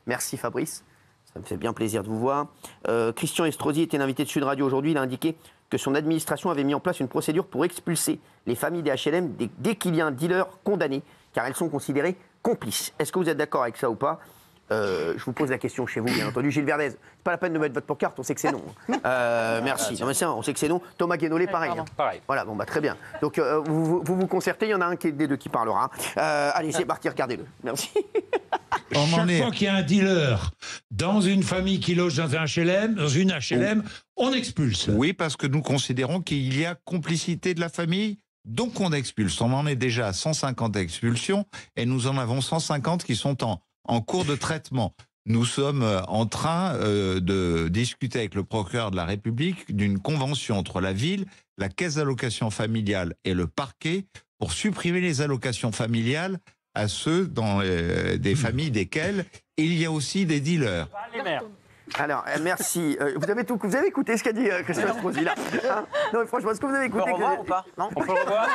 Merci Fabrice, ça me fait bien plaisir de vous voir. Christian Estrosi était l'invité de Sud Radio aujourd'hui, il a indiqué que son administration avait mis en place une procédure pour expulser les familles des HLM dès qu'il y a un dealer condamné, car elles sont considérées complices. Est-ce que vous êtes d'accord avec ça ou pas ? Je vous pose la question chez vous, bien entendu. Gilles Verdez, c'est pas la peine de mettre votre pancarte, on sait que c'est non. Merci. Non, mais c'est, on sait que c'est non. Thomas Guénolé, pareil. Pareil. Voilà, bon, bah, très bien. Donc, vous concertez, il y en a un des deux qui parlera. Allez, c'est parti, regardez-le. Merci. Chaque fois qu'il y a un dealer dans une famille qui loge dans un HLM, dans une HLM, on expulse. Oui, parce que nous considérons qu'il y a complicité de la famille, donc on expulse. On en est déjà à 150 expulsions et nous en avons 150 qui sont en cours de traitement. Nous sommes en train de discuter avec le procureur de la République d'une convention entre la ville, la caisse d'allocations familiales et le parquet pour supprimer les allocations familiales à ceux dans des familles desquelles il y a aussi des dealers. Les maires. Alors, merci. Vous avez écouté ce qu'a dit Christian Estrosi, là hein? Non, mais franchement, est-ce que vous avez écouté On peut le revoir ou pas? Non. On peut le revoir?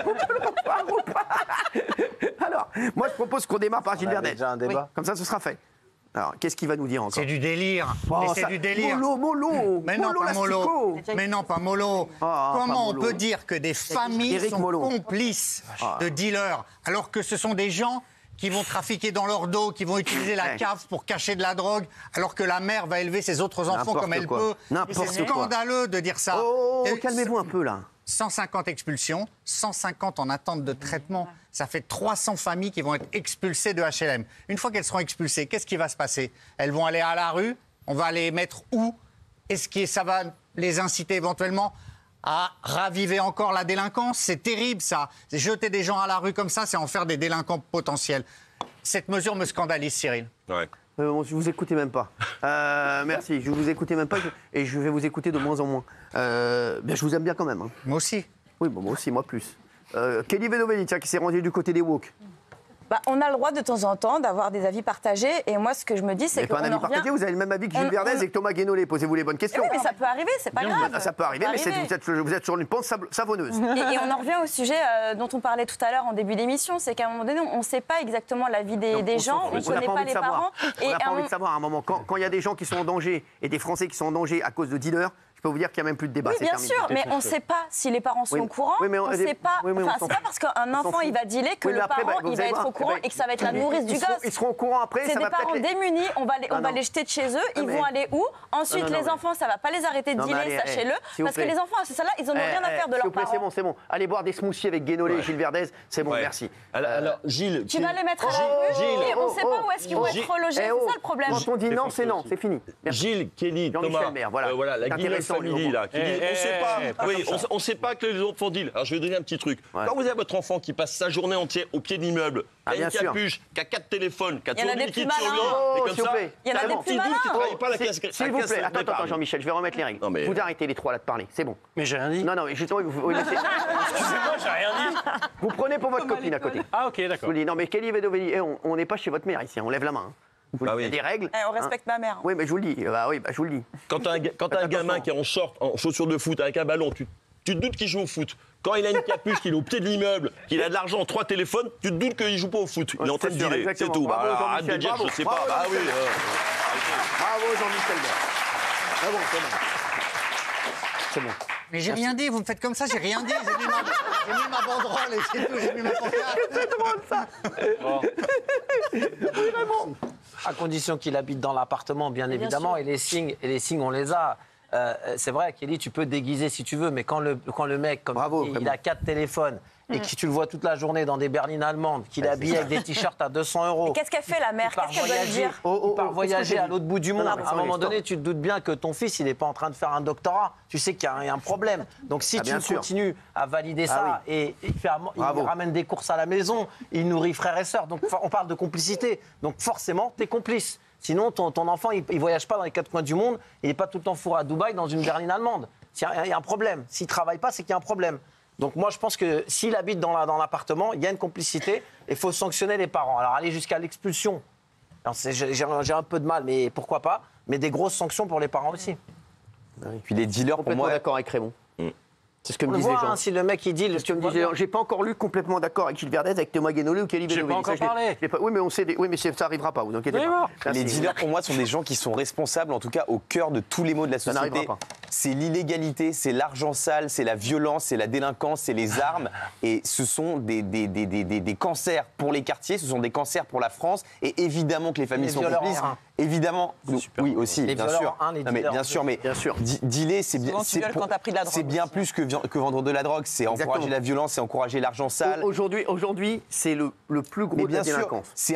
On peut le revoir ou pas? Alors, moi, je propose qu'on démarre par Gilles Verdez. déjà un débat. Oui. Comme ça, ce sera fait. Alors, qu'est-ce qu'il va nous dire encore? C'est du délire. Mais c'est du délire. Mollo. Mais non, pas mollo. Mais non, pas mollo. Comment on peut dire que des familles Éric sont Mollo. complices de dealers alors que ce sont des gens qui vont trafiquer dans leur dos, qui vont utiliser la cave pour cacher de la drogue, alors que la mère va élever ses autres enfants comme elle peut. Et c'est scandaleux de dire ça. Calmez-vous un peu, là. 150 expulsions, 150 en attente de traitement. Ça fait 300 familles qui vont être expulsées de HLM. Une fois qu'elles seront expulsées, qu'est-ce qui va se passer? Elles vont aller à la rue. On va les mettre où? Est-ce que ça va les inciter éventuellement à raviver encore la délinquance? C'est terrible, ça. Jeter des gens à la rue comme ça, c'est en faire des délinquants potentiels. Cette mesure me scandalise, Cyril. Ouais. Je vous écoutais même pas. Merci, je vous écoutais même pas et je vais vous écouter de moins en moins. Bien, je vous aime bien quand même. Hein. Moi aussi. Oui, bon, moi aussi, moi plus. Kelly Vedovelli, tiens, qui s'est rendu du côté des woke. Bah, on a le droit de temps en temps d'avoir des avis partagés. Et moi, ce que je me dis, c'est qu'on qu'on un avis en revient... partagé, vous avez le même avis que Gilles Verdez et que Thomas Guénolé. Posez-vous les bonnes questions. Oui, mais ça peut arriver, c'est pas grave. Ça peut arriver, mais vous êtes sur une pente savonneuse. Et on en revient au sujet dont on parlait tout à l'heure en début d'émission, c'est qu'à un moment donné, on ne sait pas exactement la vie des gens, on ne connaît pas les parents. On n'a pas envie de savoir à un moment. Quand il y a des gens qui sont en danger et des Français qui sont en danger à cause de dealers, je peux vous dire qu'il n'y a même plus de débat. Oui, bien sûr, mais on ne sait pas si les parents sont au courant. On sait pas. Enfin, c'est pas parce qu'un enfant il va dealer que le parent il va être au courant et que ça va être la nourrice du gosse. Ils seront au courant après. C'est des parents démunis. On va les jeter de chez eux. Ils vont aller où? Ensuite, les enfants, ça va pas les arrêter de dealer, sachez-le, parce que les enfants à ce stade-là, ils n'en ont rien à faire de leurs parents. C'est bon. Allez boire des smoothies avec Guénolé et Gilles Verdez. C'est bon, merci. Alors, Gilles. Tu vas les mettre à la rue et on ne sait pas où est-ce qu'ils vont être relogés. C'est ça le problème. Quand on dit non, c'est non. C'est fini. Gilles, Kelly, Thomas. Voilà, la Guinée Family, là. On ne sait pas que les enfants deal. Alors je vais donner un petit truc. Quand vous avez votre enfant qui passe sa journée entière au pied d'immeuble, qui a une capuche, qui a 4 téléphones, qui a tout liquide sur lui, et comme ça, il y en a des plus malins. qui ne travaille pas la caisse. S'il vous plaît, attends, Jean-Michel, je vais remettre les règles. Vous arrêtez les trois là de parler, c'est bon. Mais j'ai rien dit. Non, justement, vous laissez. Excusez-moi, j'ai rien dit. Vous prenez pour votre copine à côté. Ah, ok, d'accord. Non, mais Kelly Vedovelli, on n'est pas chez votre mère ici, on lève la main. Il y a des règles. On respecte ma mère. Oui, mais je vous le dis. Je vous le dis. Quand t'as un gamin qui est en short, en chaussures de foot, avec un ballon, tu te doutes qu'il joue au foot. Quand il a une capuche, qu'il est au pied de l'immeuble, qu'il a de l'argent, 3 téléphones, tu te doutes qu'il ne joue pas au foot. Il est en train de dealer, c'est tout. Arrête de dire, je ne sais pas. Bravo, Jean-Michel. Bravo, c'est bon. Mais j'ai rien dit, vous me faites comme ça, j'ai rien dit. J'ai mis ma banderole et c'est tout, j'ai mis ma pancarte. C'est drôle ça. À condition qu'il habite dans l'appartement, bien évidemment, et les signes, on les a. C'est vrai, Kelly, tu peux te déguiser si tu veux, mais quand le mec, comme il a 4 téléphones, et que tu le vois toute la journée dans des berlines allemandes, qu'il est habillé avec des t-shirts à 200 €. Qu'est-ce qu'elle fait, la mère? Qu'est-ce qu'elle doit lui dire? Il part voyager à l'autre bout du monde. À un moment donné, tu te doutes bien que ton fils, il n'est pas en train de faire un doctorat. Tu sais qu'il y a un problème. Donc si tu continues à valider ça et il ramène des courses à la maison, il nourrit frères et sœurs. Donc on parle de complicité. Donc forcément, tu es complice. Sinon, ton enfant, il ne voyage pas dans les 4 coins du monde. Il n'est pas tout le temps fourré à Dubaï dans une berline allemande. Il y a un problème. S'il ne travaille pas, c'est qu'il y a un problème. Donc moi, je pense que s'il habite dans l'appartement, il y a une complicité et il faut sanctionner les parents. Alors aller jusqu'à l'expulsion, j'ai un peu de mal, mais pourquoi pas. Mais des grosses sanctions pour les parents aussi. Puis les dealers, pour moi, d'accord avec Raymond. C'est ce que me On disent les voit, gens. si le mec il dit... J'ai pas encore lu complètement d'accord avec Gilles Verdez, avec Thomas Guénolé ou Kelly Benoît. J'ai pas encore parlé. Oui, mais on sait. Oui, mais ça arrivera pas. Vous inquiétez pas. Les dealers, pour moi, sont des gens qui sont responsables, en tout cas au cœur de tous les maux de la Ça n'arrivera société. pas. C'est l'illégalité, c'est l'argent sale, c'est la violence, c'est la délinquance, c'est les armes. Et ce sont des cancers pour les quartiers, ce sont des cancers pour la France. Et évidemment que les familles sont complices. Évidemment, oui aussi, Les bien violeurs sûr. en un, les Non, mais dealers bien sûr, dealer, c'est bien. Souvent, tu gueules quand t'as pris de la drogue C'est bien aussi, plus que vendre de la drogue. C'est encourager la violence, c'est encourager l'argent sale. Aujourd'hui, c'est le plus gros de la délinquance. Je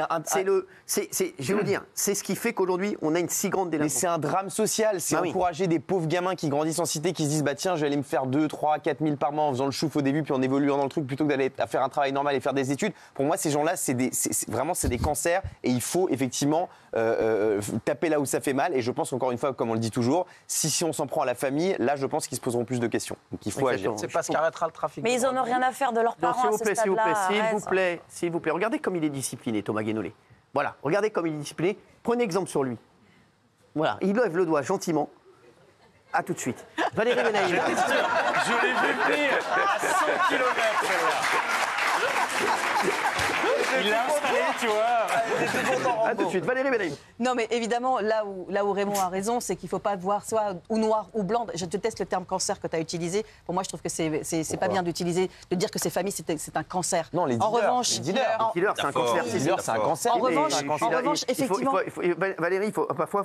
vais vous dire, c'est ce qui fait qu'aujourd'hui, on a une si grande Mais délinquance. c'est un drame social, c'est encourager des pauvres gamins qui grandissent en cité, qui se disent bah tiens, je vais aller me faire 2, 3, 4 000 par mois en faisant le chouf au début, puis en évoluant dans le truc, plutôt que d'aller faire un travail normal et faire des études. Pour moi, ces gens-là, c'est des cancers, et il faut effectivement taper là où ça fait mal. Et je pense qu'encore une fois, comme on le dit toujours, si on s'en prend à la famille, là, je pense qu'ils se poseront plus de questions. Donc il faut agir. C'est pas ce qui arrêtera le trafic. Mais ils en ont rien à faire de leurs parents à ce stade-là. S'il vous plaît, regardez comme il est discipliné, Thomas Guénolé. Voilà, regardez comme il est discipliné. Prenez exemple sur lui. Voilà, il lève le doigt gentiment. À tout de suite. Valérie Benaïm. Je l'ai vu venir à 100 km, il l'a installé, tu vois. À tout de suite. Valérie Benaïm. Non, mais évidemment, là où Raymond a raison, c'est qu'il ne faut pas voir soit ou noir ou blanc. Je déteste le terme cancer que tu as utilisé. Pour moi, je trouve que c'est pas bien de dire que ces familles, c'est un cancer. Non, les dealers. En revanche, Les dealers, c'est un cancer. Les dealers, c'est un cancer. En revanche, effectivement. Valérie, parfois,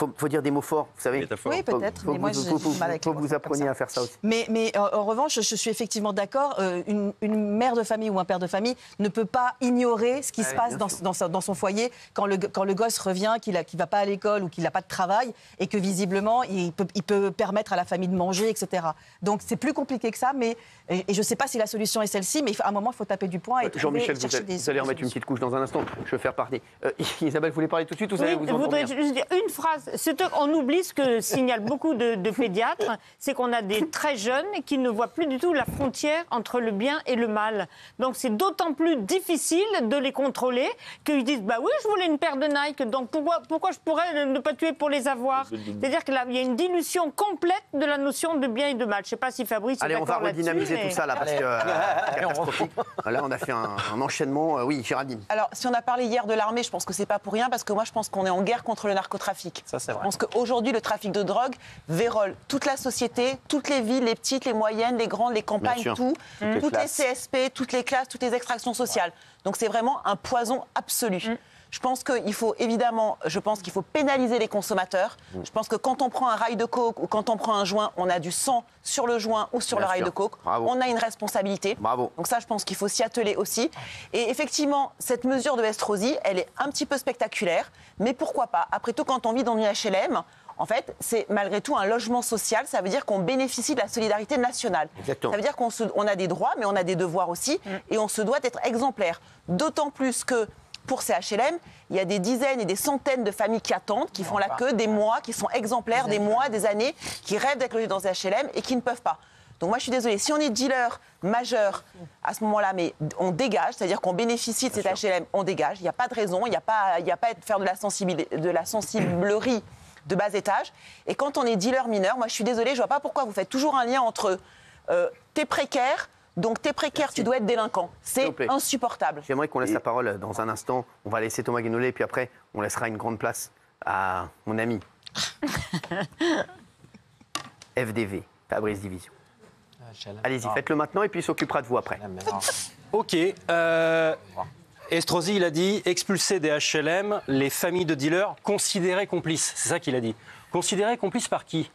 il faut dire des mots forts, vous savez. Oui, peut-être, mais moi, j'ai du mal avec les faut que mots vous appreniez à faire ça aussi. Mais en revanche, je suis effectivement d'accord. Une mère de famille ou un père de famille ne peut pas ignorer ce qui se passe dans son foyer quand le gosse revient, qu'il ne va pas à l'école ou qu'il n'a pas de travail et que visiblement, il peut permettre à la famille de manger, etc. Donc, c'est plus compliqué que ça. Et je ne sais pas si la solution est celle-ci, mais à un moment, il faut taper du poing et Jean-Michel, vous allez remettre une petite couche dans un instant. Je vais faire parler. Isabelle, vous voulez parler tout de suite ou je voudrais juste dire une phrase. On oublie ce que signalent beaucoup de pédiatres, c'est qu'on a des très jeunes qui ne voient plus du tout la frontière entre le bien et le mal. Donc c'est d'autant plus difficile de les contrôler qu'ils disent bah oui, je voulais une paire de Nike, donc pourquoi je pourrais ne pas tuer pour les avoir? C'est-à-dire qu'il y a une dilution complète de la notion de bien et de mal. Je ne sais pas si Fabrice est d'accord là-dessus. Allez, on va redynamiser tout ça là, parce que catastrophique. Là, on a fait un enchaînement. Oui, Géraldine. Alors, si on a parlé hier de l'armée, je pense que c'est pas pour rien, parce que moi, je pense qu'on est en guerre contre le narcotrafic. Ça, c'est vrai. Je pense qu'aujourd'hui, le trafic de drogue vérole toute la société, toutes les villes, les petites, les moyennes, les grandes, les campagnes, tout. Toutes les CSP, toutes les classes, toutes les extractions sociales. Donc, c'est vraiment un poison absolu. Je pense qu'il faut évidemment, pénaliser les consommateurs. Je pense que quand on prend un rail de coke ou quand on prend un joint, on a du sang sur le joint ou sur le rail de coke. Bravo. On a une responsabilité. Bravo. Donc ça, je pense qu'il faut s'y atteler aussi. Et effectivement, cette mesure de Estrosi, elle est un petit peu spectaculaire, mais pourquoi pas? Après tout, quand on vit dans une HLM, en fait, c'est malgré tout un logement social. Ça veut dire qu'on bénéficie de la solidarité nationale. Exactement. Ça veut dire qu'on a des droits, mais on a des devoirs aussi, et on se doit d'être exemplaire. D'autant plus que pour ces HLM, il y a des dizaines et des centaines de familles qui attendent, qui font la queue, des mois, qui sont exemplaires, des mois, des années, qui rêvent d'être logés dans ces HLM et qui ne peuvent pas. Donc moi, je suis désolée, si on est dealer majeur à ce moment-là, mais on dégage, c'est-à-dire qu'on bénéficie de cette HLM, on dégage. Il n'y a pas de raison, il n'y a pas à faire de la sensiblerie de bas étage. Et quand on est dealer mineur, moi, je suis désolée, je ne vois pas pourquoi vous faites toujours un lien entre t'es précaire. Donc, t'es précaire, tu dois être délinquant. C'est insupportable. J'aimerais qu'on laisse la parole dans un instant. On va laisser Thomas Guénolé, puis après, on laissera une grande place à mon ami. FDV, Fabrice Division. Allez-y, faites-le maintenant et puis il s'occupera de vous après. Ok. Estrosi, il a dit expulser des HLM les familles de dealers considérées complices. C'est ça qu'il a dit. Considérées complices par qui?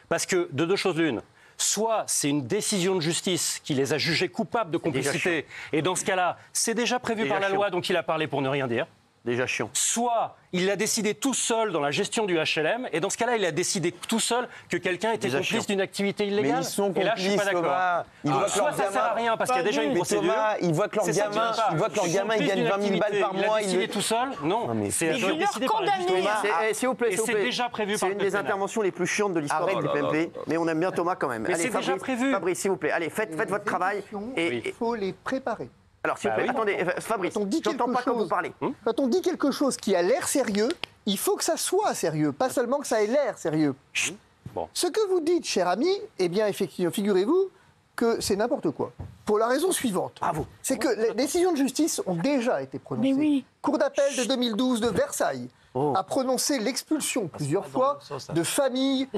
Parce que de deux choses l'une. Soit c'est une décision de justice qui les a jugés coupables de complicité, et dans ce cas-là, c'est déjà prévu par la loi, donc il a parlé pour ne rien dire. Déjà chiant. Soit il l'a décidé tout seul dans la gestion du HLM, et dans ce cas-là, il a décidé tout seul que quelqu'un était complice d'une activité illégale. Mais ils sont et là, je suis pas d'accord. Soit ça sert à rien parce qu'il y a déjà une procédure. Thomas, ils voient que leur gamin, il gagne 20 000 balles par mois. Il l'a décidé tout seul. Non, c'est décidé par la justice. S'il vous plaît, c'est déjà prévu par le C'est une des interventions les plus chiantes de l'histoire du PMP, mais on aime bien Thomas quand même. Mais c'est déjà prévu. Fabrice, s'il vous plaît, allez, faites votre travail. Il faut les préparer. Alors, s'il vous plaît, attendez, Fabrice, j'entends pas quand vous parlez. Quand on dit quelque chose qui a l'air sérieux, il faut que ça soit sérieux, pas seulement que ça ait l'air sérieux. Bon. Ce que vous dites, cher ami, eh bien, effectivement, figurez-vous que c'est n'importe quoi. Pour la raison suivante. Bravo. C'est que les décisions de justice ont déjà été prononcées. Mais oui. Cour d'appel de 2012 de Versailles a prononcé l'expulsion plusieurs fois de familles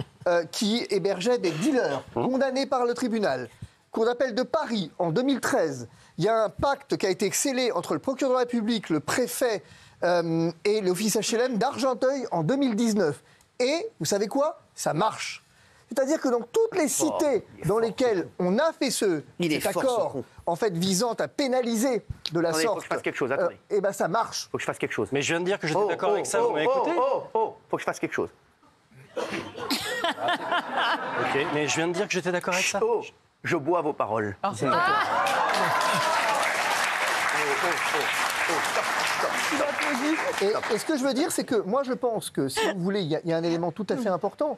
qui hébergeaient des dealers condamnés par le tribunal. Cour d'appel de Paris en 2013. Il y a un pacte qui a été scellé entre le procureur de la République, le préfet et l'office HLM d'Argenteuil en 2019. Et, vous savez quoi? Ça marche. C'est-à-dire que dans toutes les cités dans lesquelles on a fait cet accord, en fait, visant à pénaliser de la sorte... Faut que je fasse quelque chose, attendez. Eh bien, ça marche. Faut que je fasse quelque chose. Mais je viens de dire que j'étais d'accord avec ça, vous m'avez écouté? Faut que je fasse quelque chose. Ok, mais je viens de dire que j'étais d'accord avec ça. Je bois vos paroles. Et ce que je veux dire, c'est que moi, je pense que, si vous voulez, il y a un élément tout à fait important,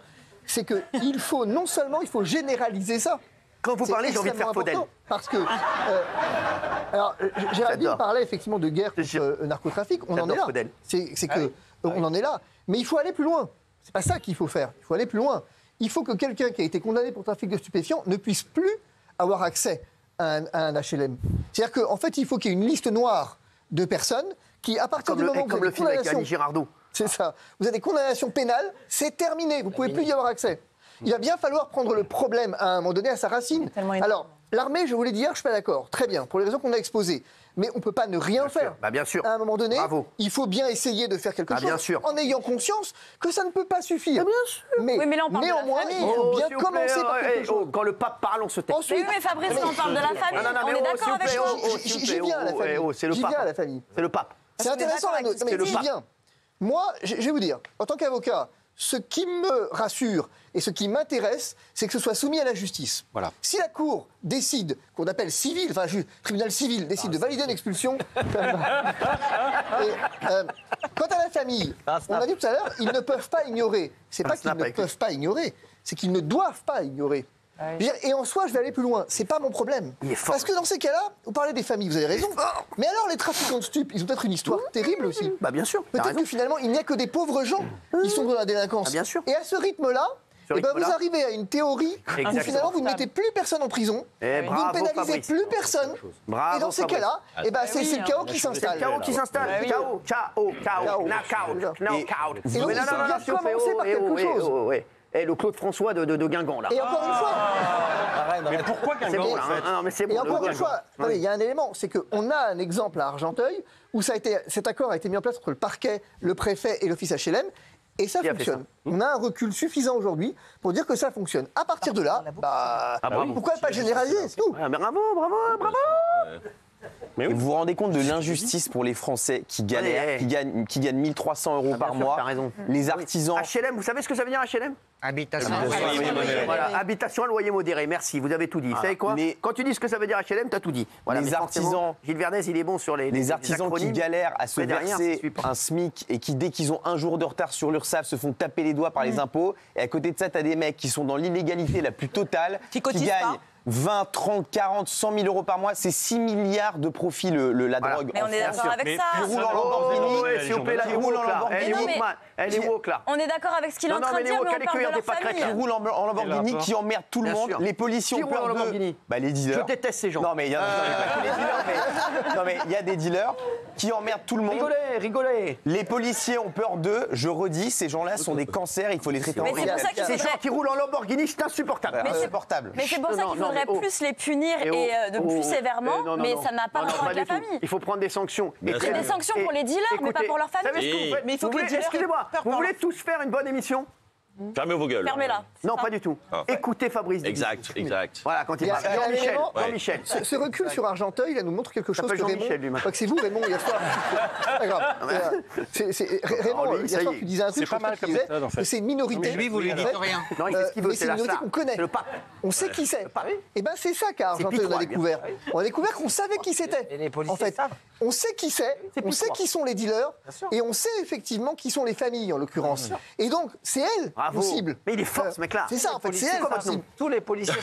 c'est qu'il faut, non seulement, il faut généraliser ça. Quand vous parlez, j'ai envie de faire Faudel. Parce que, alors, Géraldine parlait effectivement de guerre contre le narcotrafic, on en est là. C'est que, on en est là. Mais il faut aller plus loin. C'est pas ça qu'il faut faire. Il faut aller plus loin. Il faut que quelqu'un qui a été condamné pour trafic de stupéfiants ne puisse plus avoir accès à un HLM. C'est-à-dire qu'en fait, il faut qu'il y ait une liste noire de personnes qui, à partir du moment où vous avez des condamnations... Girardot. C'est ça. Vous avez des condamnations pénales, c'est terminé. Vous ne pouvez plus y avoir accès. Il va bien falloir prendre le problème à un moment donné à sa racine. Alors, l'armée, je voulais dire, je ne suis pas d'accord. Très bien, pour les raisons qu'on a exposées. Mais on ne peut pas ne rien faire. Bien sûr. À un moment donné, Bravo. il faut bien essayer de faire quelque chose bien sûr. en ayant conscience que ça ne peut pas suffire. Bien sûr. Mais, oui, mais là, on parle néanmoins, de la il famille. faut bien commencer par quelque chose. Quand le pape parle, on se tait. Oui, mais Fabrice, on parle de la famille. On est d'accord avec vous. J'y viens à la famille. C'est le J'y pape. viens à la famille. C'est le pape. C'est intéressant, mais j'y viens. Moi, je vais vous dire, en tant qu'avocat, ce qui me rassure et ce qui m'intéresse, c'est que ce soit soumis à la justice. Voilà. Si la Cour décide, qu'on appelle civil, enfin, tribunal civil, décide de valider une expulsion... quant à la famille, on a dit tout à l'heure, ils ne peuvent pas ignorer. C'est pas qu'ils ne peuvent pas ignorer, c'est qu'ils ne doivent pas ignorer. Et en soi, je vais aller plus loin. C'est pas mon problème. Parce que dans ces cas-là, vous parlez des familles, vous avez raison. Mais alors, les trafiquants de stupes, ils ont peut-être une histoire terrible aussi. Bah bien sûr. Peut-être que finalement, il n'y a que des pauvres gens qui sont dans la délinquance. Bien sûr. Et à ce rythme-là, vous arrivez à une théorie où finalement, vous ne mettez plus personne en prison, vous ne pénalisez plus personne. Et dans ces cas-là, c'est le chaos qui s'installe. Le chaos qui s'installe. Chaos, knockout. Et donc, il faut bien commencer par quelque chose. Et le Claude François de Guingamp, là. Et encore une fois... Mais pourquoi Guingamp, en fait? Non, mais c'est bon. Et encore une fois, il y a un élément, c'est qu'on a un exemple à Argenteuil où cet accord a été mis en place entre le parquet, le préfet et l'office HLM, et ça fonctionne. On a un recul suffisant aujourd'hui pour dire que ça fonctionne. À partir de là, pourquoi pas généraliser, c'est tout. Bravo. Mais oui. Vous vous rendez compte de l'injustice pour les Français qui galèrent, qui gagnent 1 300 € par mois. T'as raison. Les artisans. HLM, vous savez ce que ça veut dire HLM? Habitation. Voilà, habitation à loyer modéré. Merci, vous avez tout dit. Vous savez quoi? Quand tu dis ce que ça veut dire HLM, t'as tout dit. Voilà, les artisans. Gilles Verdez, il est bon sur les artisans qui galèrent à se verser un SMIC et qui, dès qu'ils ont un jour de retard sur l'URSSAF, se font taper les doigts par les impôts. Et à côté de ça, t'as des mecs qui sont dans l'illégalité la plus totale, qui gagnent 20, 30, 40, 100 000 € par mois, c'est 6 milliards de profit la drogue. Mais on est d'accord avec ça. Qui roule en Lamborghini, s'il vous plaît, elle est woke là. On est d'accord avec ce qu'il est en train de dire, mais on parle de leur famille. Qui roule en Lamborghini, qui emmerde tout le monde. Les policiers ont peur d'eux. Les dealers. Je déteste ces gens. Non mais il y a pas que les dealers, mais il y a des dealers qui emmerdent tout le monde. Rigolez. Les policiers ont peur d'eux. Je redis, ces gens-là sont des cancers. Il faut les traiter en priorité. Ces gens qui roulent en Lamborghini, c'est insupportable. Insupportable. Mais c'est pour ça qu'il faudrait plus les punir et de plus sévèrement, mais ça n'a pas rapport avec la famille. Il faut prendre des sanctions. C'est des sanctions pour les dealers, mais pas pour leur famille. Mais il faut que les dealers... Excusez-moi, vous voulez tous faire une bonne émission? Fermez vos gueules. Fermez-la. Non, pas du tout. Écoutez Fabrice. Exact. Voilà, quand il parle. Jean-Michel. Ce recul sur Argenteuil, là, nous montre quelque chose que Raymond... Je crois que c'est vous, Raymond, hier soir. Pas grave. Raymond, hier soir, tu disais un truc, je crois que c'est une minorité. Lui, vous lui dites rien. Non, il fait ce qu'il veut, c'est une minorité qu'on connaît. Le pape. On sait qui c'est. Et bien, c'est ça qu'à Argenteuil, on a découvert. On a découvert qu'on savait qui c'était. En fait, on sait qui c'est, on sait qui sont les dealers, et on sait effectivement qui sont les familles, en l'occurrence. Et donc, c'est elle, possible. Mais il est fort, ce mec-là. C'est ça, en fait, c'est elle, possible. Tous les policiers.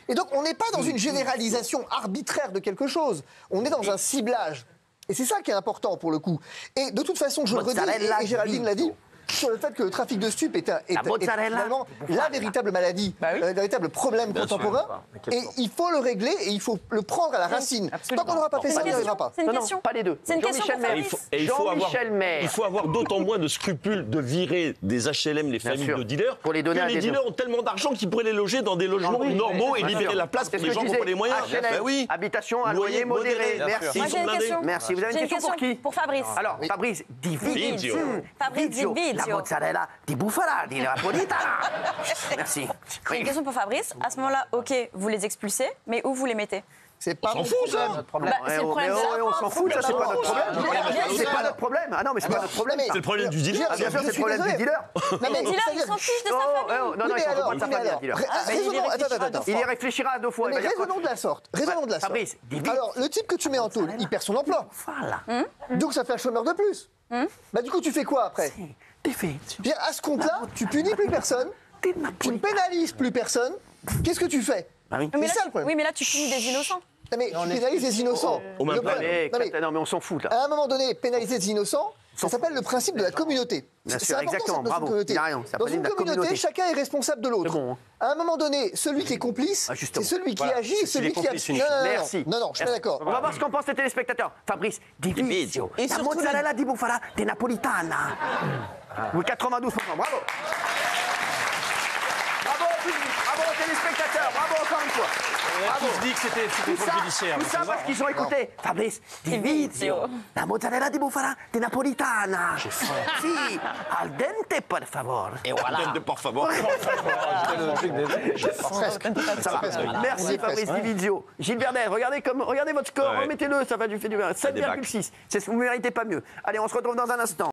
Et donc, on n'est pas dans une généralisation arbitraire de quelque chose. On est dans un ciblage. Et c'est ça qui est important, pour le coup. Et de toute façon, je le redis, et Géraldine l'a dit, sur le fait que le trafic de stupes est finalement la véritable maladie, le véritable problème contemporain. Et il faut le régler et il faut le prendre à la racine. Tant qu'on n'aura pas fait ça, on n'y arrivera pas. C'est une question. Pas les deux. C'est une question pour Fabrice. Il faut avoir d'autant moins de scrupules de virer des HLM, les familles de dealers, pour les donner que les dealers ont tellement d'argent qu'ils pourraient les loger dans des logements normaux et libérer la place pour les gens qui n'ont pas les moyens. HLM, habitation à loyer modéré. Merci. Moi, j'ai une question. Merci. Vous avez une question pour qui? Pour Fabrice. Alors, Fabrice, di Vizio. Fabrice di Vizio. La mozzarella di bufala, di napolitana. Merci. J'ai une question pour Fabrice. À ce moment-là, ok, vous les expulsez, mais où vous les mettez? C'est pas mon problème. C'est le problème. On s'en fout, ça, c'est pas notre problème. C'est pas notre problème. Ah non, mais c'est pas notre problème. C'est le problème du dealer. Bien sûr, c'est le problème du dealer. Les dealers, ils s'en fichent de sa famille. Non, ils s'en foutent pas de sa famille, le dealer. Attends. Il y réfléchira 2 fois. Mais raisonnons de la sorte. Fabrice, alors, le type que tu mets en tôle, il perd son emploi. Donc ça fait un chômeur de plus. Bah du coup, tu fais quoi après? Bien, à ce compte-là, tu punis plus personne, tu ne pénalises plus personne. Qu'est-ce que tu fais? C'est ça le problème. Oui, mais là, tu punis des innocents. Non, mais tu pénalises des innocents. Non, mais on s'en fout, là. À un moment donné, pénaliser des innocents, ça s'appelle le principe de la communauté. Bien sûr, exactement, bravo. Il a rien. Dans une communauté, chacun est responsable de l'autre. À un moment donné, celui qui est complice, c'est celui qui agit et celui qui absuit. Merci. Non, je suis pas d'accord. On va voir ce qu'en pensent les téléspectateurs. Fabrice, di Vizio. La mozzarella di bufala di napolitana. Oui, 92%. Bravo. Bravo aux téléspectateurs. Bravo encore une fois. Bravo. Qui se dit que c'était pour le judiciaire. Tout ça parce qu'ils ont écouté. Fabrice, di Vizio. La mozzarella di bufala di napolitana. Si, al dente, por favor. Et voilà. Al dente, por favor. Ça va. Merci Fabrice di Vizio. Gilles Vernet, regardez votre score, remettez-le, ça va du fait du 7,6. Vous ne méritez pas mieux. Allez, on se retrouve dans un instant.